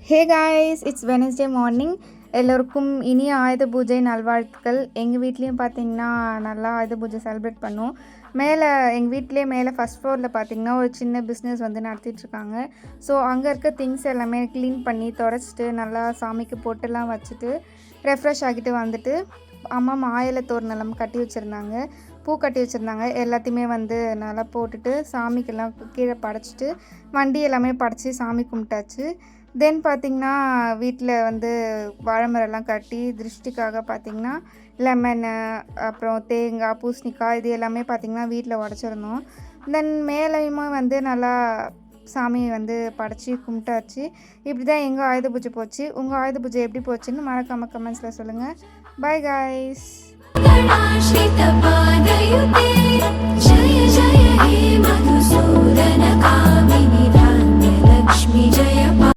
Hey guys, it's Wednesday morning. எல்லோருக்கும் இனிய ஆயுத பூஜை நல்வாழ்த்துக்கள். எங்கள் வீட்லேயும் பார்த்தீங்கன்னா நல்லா ஆயுத பூஜை செலிப்ரேட் பண்ணோம். எங்கள் வீட்டிலே மேலே ஃபஸ்ட் ஃப்ளோரில் பார்த்தீங்கன்னா ஒரு சின்ன பிஸ்னஸ் வந்து நடத்திட்டுருக்காங்க. ஸோ அங்கே இருக்க திங்ஸ் எல்லாமே க்ளீன் பண்ணி தொடச்சிட்டு நல்லா சாமிக்கு பொட்டெல்லாம் வச்சுட்டு ரெஃப்ரெஷ் ஆகிட்டு வந்துட்டு அம்மா மாயிலை தோரணம் கட்டி வச்சுருந்தாங்க, பூ கட்டி வச்சுருந்தாங்க. எல்லாத்தையுமே வந்து நல்லா போட்டுட்டு சாமிக்கெல்லாம் கீழே படைச்சிட்டு வண்டி எல்லாமே படைச்சி சாமி கும்பிட்டாச்சு. தென் பார்த்திங்கன்னா வீட்டில் வந்து வாழைமரம்லாம் கட்டி திருஷ்டிக்காக பார்த்திங்கன்னா லெமனு, அப்புறம் தேங்காய், பூசணிக்காய் இது எல்லாமே பார்த்திங்கன்னா வீட்டில் உடச்சிருந்தோம். தென் மேலேயுமே வந்து நல்லா சாமியை வந்து படைச்சி கும்பிட்டாச்சு. இப்படி தான் எங்கள் ஆயுத பூஜை போச்சு. உங்கள் ஆயுத பூஜை எப்படி போச்சுன்னு மறக்காமல் கமெண்ட்ஸில் சொல்லுங்கள். Bye guys. ஜய ஜய ஹே மதுசூதன காமினி தான்ய லக்ஷ்மி ஜய.